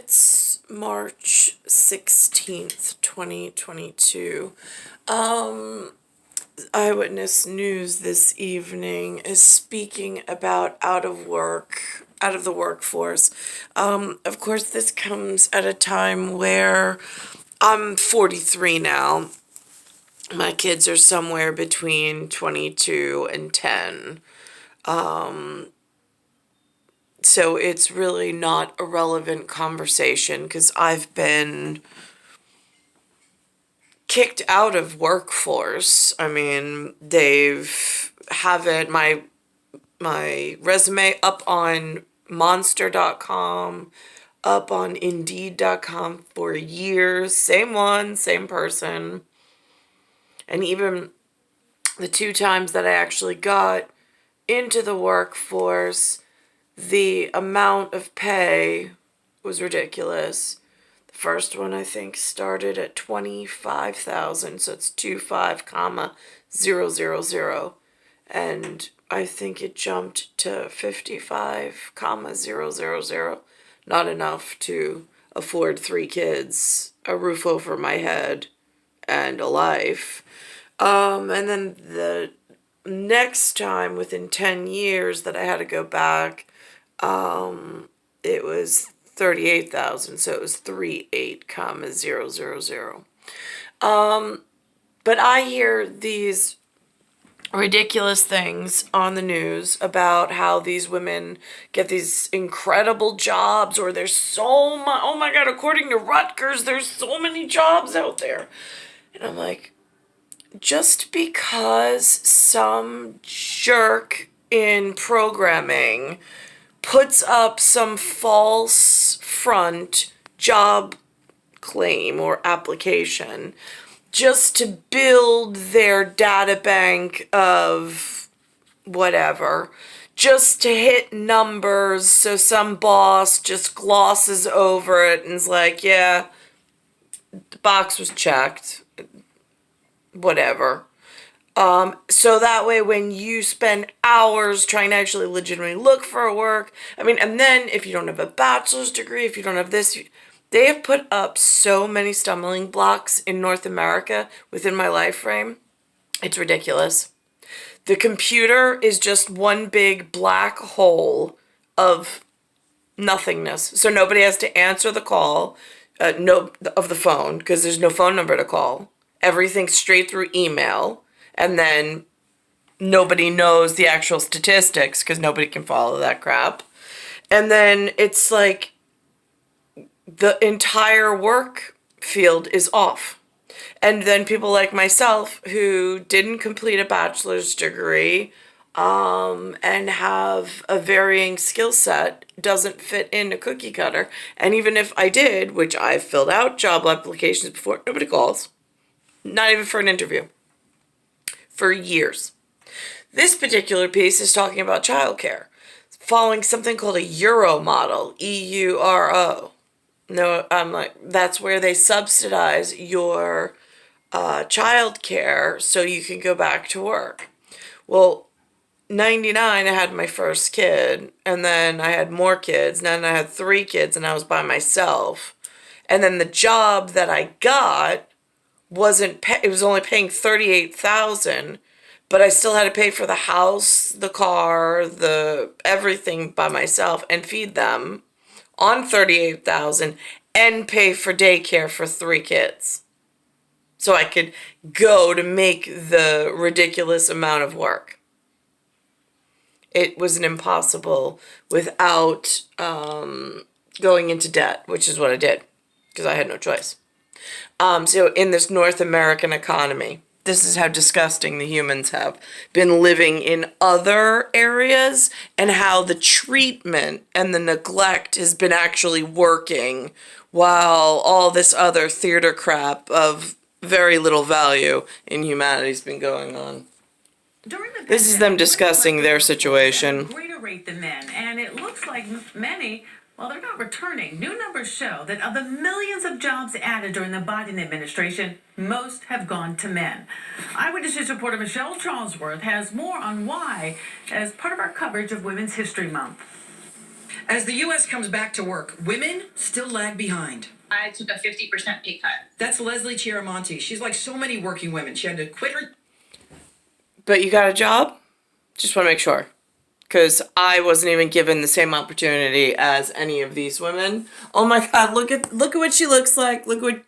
It's March 16th, 2022. Eyewitness News this evening is speaking about out of the workforce. Of course, this comes at a time where I'm 43 now. My kids are somewhere between 22 and 10. So it's really not a relevant conversation because I've been kicked out of workforce. I mean, they've have it my resume up on monster.com, up on indeed.com for years. Same one, same person. And even the two times that I actually got into the workforce, the amount of pay was ridiculous. The first one I think started at 25,000, so it's 25,000, and I think it jumped to 55,000. Not enough to afford 3 kids, a roof over my head, and a life. And then the next time within 10 years that I had to go back, it was 38,000, so it was 38,000. But I hear these ridiculous things on the news about how these women get these incredible jobs, or there's so much, oh my God, according to Rutgers, there's so many jobs out there. And I'm like, just because some jerk in programming puts up some false front job claim or application just to build their data bank of whatever, just to hit numbers, so some boss just glosses over it and is like, yeah, the box was checked, whatever. So that way when you spend hours trying to actually legitimately look for work, I mean, and then if you don't have a bachelor's degree, if you don't have this, they have put up so many stumbling blocks in North America within my life frame. It's ridiculous. The computer is just one big black hole of nothingness. So nobody has to answer the call, of the phone, because there's no phone number to call. Everything's straight through email. And then nobody knows the actual statistics because nobody can follow that crap. And then it's like the entire work field is off. And then people like myself who didn't complete a bachelor's degree and have a varying skill set doesn't fit in a cookie cutter. And even if I did, which I've filled out job applications before, nobody calls. Not even for an interview. For years. This particular piece is talking about childcare, following something called a Euro model, EURO. No, I'm like, that's where they subsidize your childcare so you can go back to work. Well, 99, I had my first kid, and then I had more kids, and then I had 3 kids, and I was by myself. And then the job that I got it was only paying 38,000, but I still had to pay for the house, the car, the everything by myself and feed them on 38,000 and pay for daycare for 3 kids. So I could go to make the ridiculous amount of work. It was an impossible without going into debt, which is what I did because I had no choice. So in this North American economy, this is how disgusting the humans have been living in other areas and how the treatment and the neglect has been actually working while all this other theater crap of very little value in humanity has been going on. This is them discussing their situation. Greater rate than men, and it looks like many, well, they're not returning. New numbers show that of the millions of jobs added during the Biden administration, most have gone to men. Eyewitness News reporter Michelle Charlesworth has more on why as part of our coverage of Women's History Month. As the U.S. comes back to work, women still lag behind. I took a 50% pay cut. That's Leslie Chiaramonte. She's like so many working women. She had to quit her. But you got a job? Just want to make sure. Because I wasn't even given the same opportunity as any of these women. Oh my God, look at what she looks like. Look what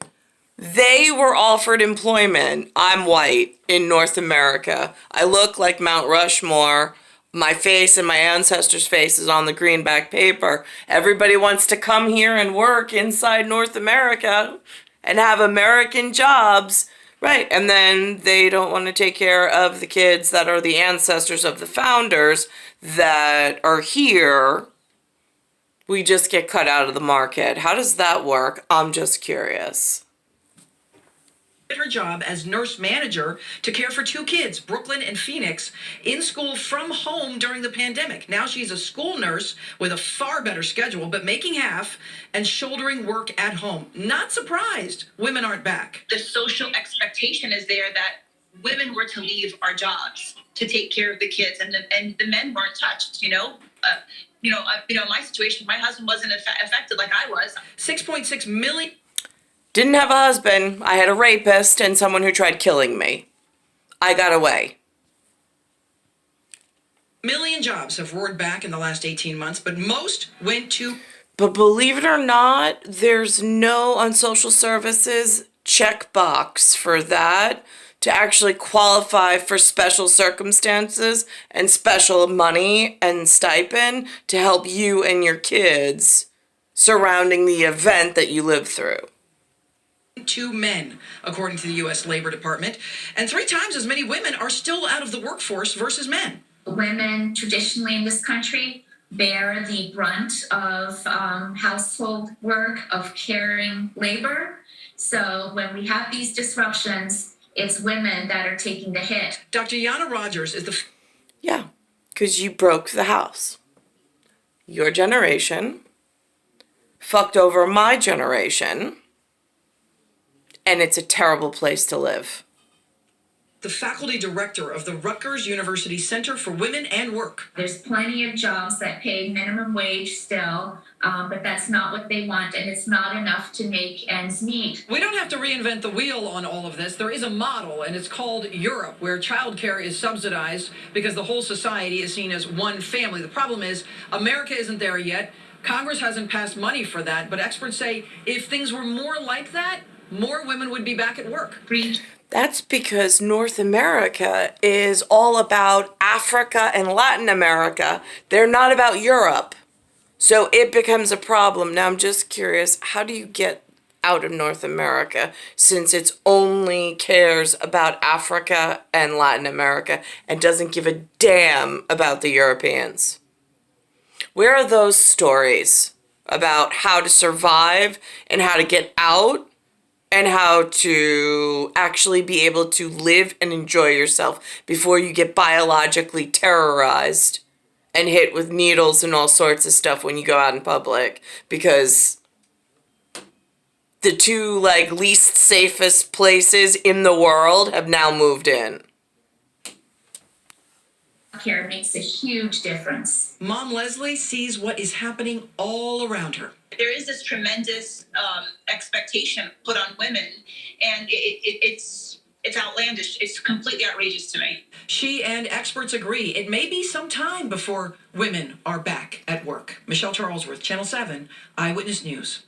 they were offered employment. I'm white in North America. I look like Mount Rushmore. My face and my ancestors' faces on the greenback paper. Everybody wants to come here and work inside North America and have American jobs. Right, and then they don't want to take care of the kids that are the ancestors of the founders that are here. We just get cut out of the market. How does that work? I'm just curious. Her job as nurse manager to care for two kids, Brooklyn and Phoenix, in school from home during the pandemic. Now she's a school nurse with a far better schedule, but making half and shouldering work at home. Not surprised women aren't back. The social expectation is there that women were to leave our jobs to take care of the kids, and the men weren't touched. My situation, my husband wasn't affected like I was. 6.6 million. Didn't have a husband. I had a rapist and someone who tried killing me. I got away. Million jobs have roared back in the last 18 months, but most went to. But believe it or not, there's no on social services checkbox for that to actually qualify for special circumstances and special money and stipend to help you and your kids surrounding the event that you live through. To men, according to the U.S. Labor Department, and 3 times as many women are still out of the workforce versus men. Women traditionally in this country bear the brunt of household work, of caring labor. So when we have these disruptions, it's women that are taking the hit. Dr. Yana Rogers is the. Yeah, because you broke the house. Your generation fucked over my generation. And it's a terrible place to live. The faculty director of the Rutgers University Center for Women and Work. There's plenty of jobs that pay minimum wage still, but that's not what they want, and it's not enough to make ends meet. We don't have to reinvent the wheel on all of this. There is a model, and it's called Europe, where childcare is subsidized because the whole society is seen as one family. The problem is America isn't there yet. Congress hasn't passed money for that, but experts say if things were more like that, more women would be back at work. That's because North America is all about Africa and Latin America. They're not about Europe. So it becomes a problem. Now I'm just curious, how do you get out of North America since it only cares about Africa and Latin America and doesn't give a damn about the Europeans? Where are those stories about how to survive and how to get out? And how to actually be able to live and enjoy yourself before you get biologically terrorized and hit with needles and all sorts of stuff when you go out in public. Because the 2 least safest places in the world have now moved in. Care makes a huge difference. Mom Leslie sees what is happening all around her. There is this tremendous expectation put on women, and it's outlandish. It's completely outrageous to me. She and experts agree it may be some time before women are back at work. Michelle Charlesworth, Channel 7, Eyewitness News.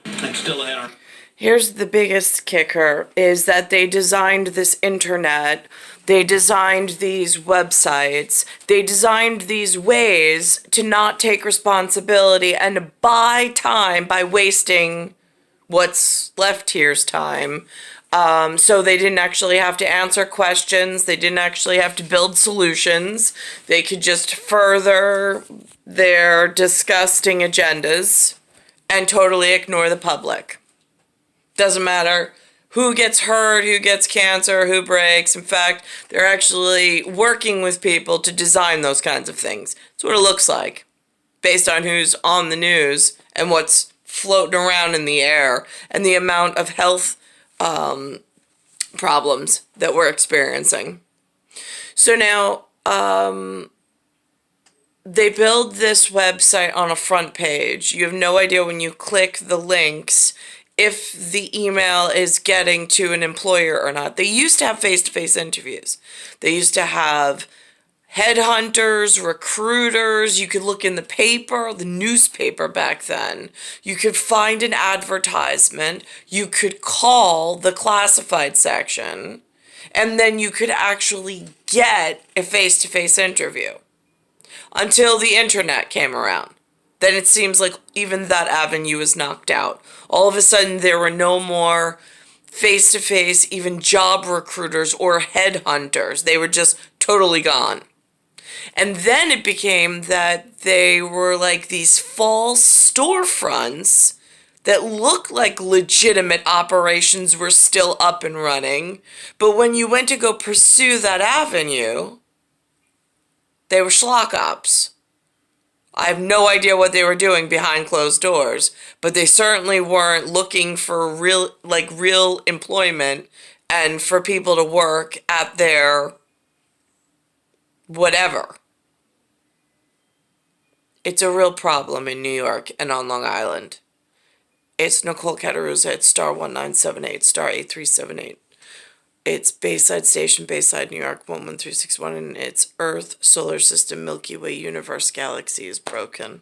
I'm still ahead. Here's the biggest kicker is that they designed this internet, they designed these websites, they designed these ways to not take responsibility and to buy time by wasting what's left here's time. So they didn't actually have to answer questions, they didn't actually have to build solutions, they could just further their disgusting agendas and totally ignore the public. Doesn't matter who gets hurt, who gets cancer, who breaks. In fact, they're actually working with people to design those kinds of things. That's what it looks like, based on who's on the news and what's floating around in the air and the amount of health problems that we're experiencing. So now, they build this website on a front page. You have no idea when you click the links if the email is getting to an employer or not. They used to have face-to-face interviews. They used to have headhunters, recruiters. You could look in the paper, the newspaper back then. You could find an advertisement. You could call the classified section, and then you could actually get a face-to-face interview until the internet came around. Then it seems like even that avenue was knocked out. All of a sudden, there were no more face-to-face, even job recruiters or headhunters. They were just totally gone. And then it became that they were like these false storefronts that looked like legitimate operations were still up and running. But when you went to go pursue that avenue, they were schlock ops. I have no idea what they were doing behind closed doors, but they certainly weren't looking for real employment and for people to work at their whatever. It's a real problem in New York and on Long Island. It's Nicole Cattaruzza. It's star 1978, star 8378. It's Bayside Station, Bayside, New York, 11361, and it's Earth, Solar System, Milky Way, Universe, Galaxy is broken.